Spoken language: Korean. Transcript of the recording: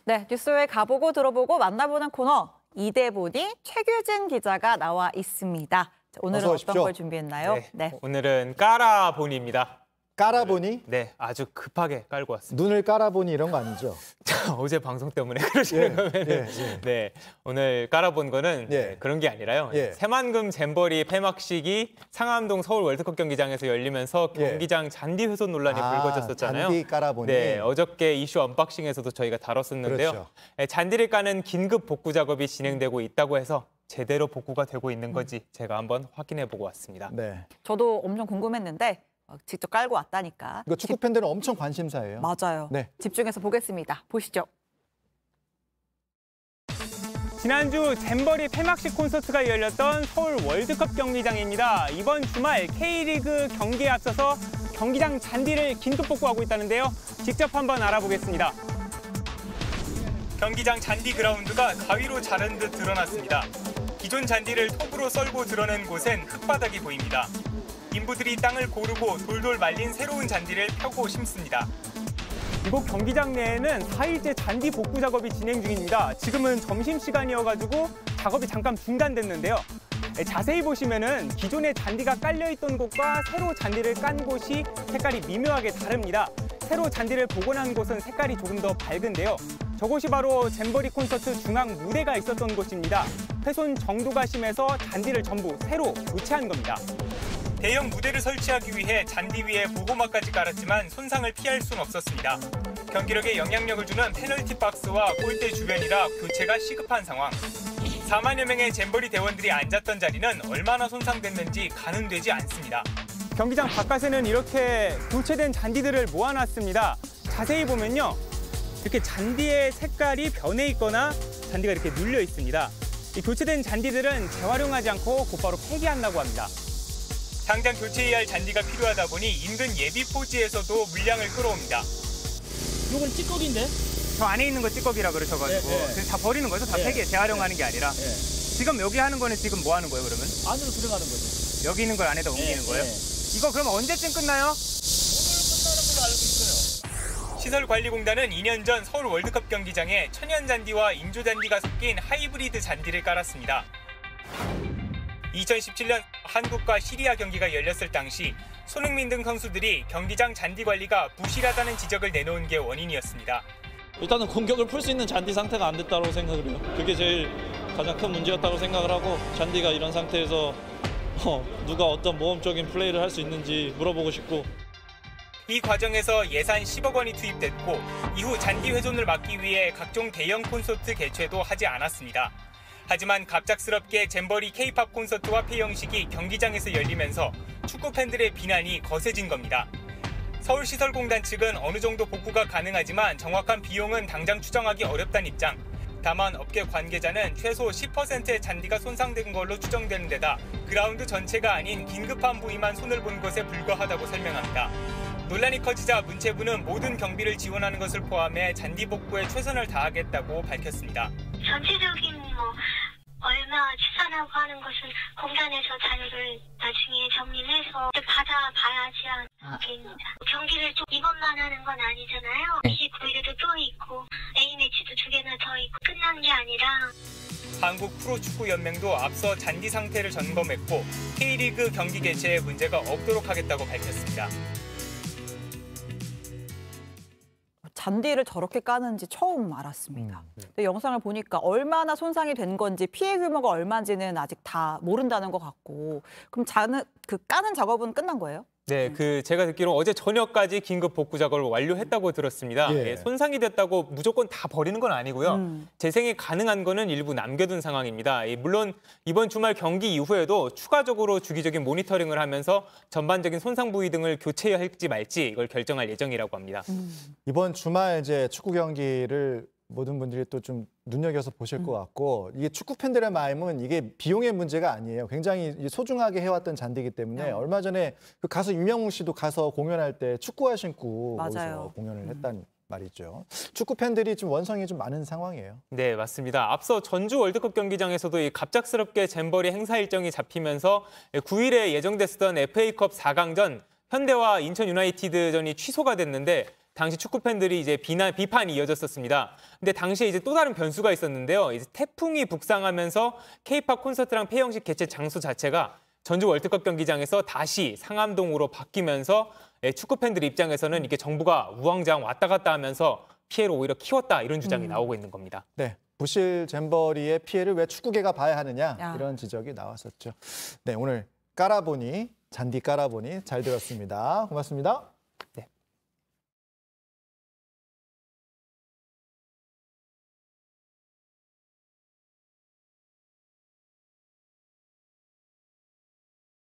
네, 뉴스에 가보고 들어보고 만나보는 코너 이대보니 최규진 기자가 나와 있습니다. 자, 오늘은 어떤 걸 준비했나요? 네. 오늘은 깔아보니입니다. 깔아보니? 네, 아주 급하게 깔고 왔습니다. 눈을 깔아보니 이런 거 아니죠? 어제 방송 때문에 그러시는 거면은 네, 오늘 깔아본 거는 그런 게 아니라요. 새만금 잼버리 폐막식이 상암동 서울 월드컵 경기장에서 열리면서 경기장 잔디 훼손 논란이 불거졌었잖아요. 잔디 깔아보니. 네, 어저께 이슈 언박싱에서도 저희가 다뤘었는데요. 그렇죠. 잔디를 까는 긴급 복구 작업이 진행되고 있다고 해서 제대로 복구가 되고 있는 건지 제가 한번 확인해 보고 왔습니다. 네. 저도 엄청 궁금했는데 직접 깔고 왔다니까. 이거 축구 팬들은 엄청 관심사예요. 맞아요. 네. 집중해서 보겠습니다. 보시죠. 지난주 잼버리 폐막식 콘서트가 열렸던 서울 월드컵 경기장입니다. 이번 주말 K리그 경기에 앞서서 경기장 잔디를 긴급 복구하고 있다는데요. 직접 한번 알아보겠습니다. 경기장 잔디 그라운드가 가위로 자른 듯 드러났습니다. 기존 잔디를 톱으로 썰고 드러낸 곳엔 흙바닥이 보입니다. 인부들이 땅을 고르고 돌돌 말린 새로운 잔디를 펴고 심습니다. 이곳 경기장 내에는 4일째 잔디 복구 작업이 진행 중입니다. 지금은 점심시간이어가지고 작업이 잠깐 중단됐는데요. 자세히 보시면은 기존에 잔디가 깔려있던 곳과 새로 잔디를 깐 곳이 색깔이 미묘하게 다릅니다. 새로 잔디를 복원한 곳은 색깔이 조금 더 밝은데요. 저곳이 바로 잼버리 콘서트 중앙 무대가 있었던 곳입니다. 훼손 정도가 심해서 잔디를 전부 새로 교체한 겁니다. 대형 무대를 설치하기 위해 잔디 위에 보호막까지 깔았지만 손상을 피할 수는 없었습니다. 경기력에 영향력을 주는 페널티 박스와 골대 주변이라 교체가 시급한 상황. 4만여 명의 잼버리 대원들이 앉았던 자리는 얼마나 손상됐는지 가늠되지 않습니다. 경기장 바깥에는 이렇게 교체된 잔디들을 모아놨습니다. 자세히 보면요. 이렇게 잔디의 색깔이 변해 있거나 잔디가 이렇게 눌려 있습니다. 이 교체된 잔디들은 재활용하지 않고 곧바로 폐기한다고 합니다. 당장 교체해야 할 잔디가 필요하다 보니 인근 예비 포지에서도 물량을 끌어옵니다. 이건 찌꺼기인데? 저 안에 있는 거 찌꺼기라 그러셔가지고 다 버리는 거죠? 다 폐기해 재활용하는 게 아니라. 지금 여기 하는 거는 지금 뭐 하는 거예요, 그러면? 안으로 들어가는 거죠. 여기 있는 걸 안에다 옮기는 거예요? 이거 그럼 언제쯤 끝나요? 오늘 끝나는 걸로 알고 있어요. 시설관리공단은 2년 전 서울 월드컵 경기장에 천연잔디와 인조잔디가 섞인 하이브리드 잔디를 깔았습니다. 2017년 한국과 시리아 경기가 열렸을 당시 손흥민 등 선수들이 경기장 잔디 관리가 부실하다는 지적을 내놓은 게 원인이었습니다. 일단은 공격을 풀 수 있는 잔디 상태가 안 됐다고 생각을 해요. 그게 제일 가장 큰 문제였다고 생각을 하고 잔디가 이런 상태에서 누가 어떤 모험적인 플레이를 할 수 있는지 물어보고 싶고 이 과정에서 예산 10억 원이 투입됐고 이후 잔디 훼손을 막기 위해 각종 대형 콘서트 개최도 하지 않았습니다. 하지만 갑작스럽게 잼버리 K-팝 콘서트와 폐영식이 경기장에서 열리면서 축구 팬들의 비난이 거세진 겁니다. 서울시설공단 측은 어느 정도 복구가 가능하지만 정확한 비용은 당장 추정하기 어렵다는 입장. 다만 업계 관계자는 최소 10%의 잔디가 손상된 걸로 추정되는 데다 그라운드 전체가 아닌 긴급한 부위만 손을 본 것에 불과하다고 설명합니다. 논란이 커지자 문체부는 모든 경비를 지원하는 것을 포함해 잔디 복구에 최선을 다하겠다고 밝혔습니다. 전체적인 얼마 치산하고 하는 것은 공단에서 자료를 나중에 정리를 해서 받아봐야지 않겠습니다. 경기를 좀 이번만 하는 건 아니잖아요. 29일에도 또 있고 A매치도 2개나 더 있고 끝난 게 아니라 한국 프로축구연맹도 앞서 잔디 상태를 점검했고 K리그 경기 개최에 문제가 없도록 하겠다고 밝혔습니다. 잔디를 저렇게 까는지 처음 알았습니다. 근데 영상을 보니까 얼마나 손상이 된 건지 피해 규모가 얼마인지는 아직 다 모른다는 것 같고 그럼 까는 작업은 끝난 거예요? 네, 제가 듣기로 어제 저녁까지 긴급 복구 작업을 완료했다고 들었습니다. 손상이 됐다고 무조건 다 버리는 건 아니고요. 재생이 가능한 거는 일부 남겨둔 상황입니다. 물론 이번 주말 경기 이후에도 추가적으로 주기적인 모니터링을 하면서 전반적인 손상 부위 등을 교체할지 말지 이걸 결정할 예정이라고 합니다. 이번 주말 이제 축구 경기를 모든 분들이 또 좀 눈여겨서 보실 것 같고 이게 축구 팬들의 마음은 이게 비용의 문제가 아니에요. 굉장히 소중하게 해왔던 잔디이기 때문에 얼마 전에 그 가수 임영웅 씨도 가서 공연할 때 축구화 신고 거기서 공연을 했단 말이죠. 축구 팬들이 좀 원성이 좀 많은 상황이에요. 네, 맞습니다. 앞서 전주 월드컵 경기장에서도 이 갑작스럽게 잼버리 행사 일정이 잡히면서 9일에 예정됐었던 FA컵 4강전 현대와 인천 유나이티드전이 취소가 됐는데 당시 축구 팬들이 이제 비판이 이어졌었습니다. 근데 당시에 이제 또 다른 변수가 있었는데요. 이제 태풍이 북상하면서 K-팝 콘서트랑 폐영식 개최 장소 자체가 전주 월드컵 경기장에서 다시 상암동으로 바뀌면서 축구 팬들 입장에서는 이게 정부가 우왕좌왕 왔다 갔다 하면서 피해를 오히려 키웠다 이런 주장이 나오고 있는 겁니다. 네. 부실 잼버리의 피해를 왜 축구계가 봐야 하느냐 야. 이런 지적이 나왔었죠. 네, 오늘 잔디 깔아보니 잘 들었습니다. 고맙습니다.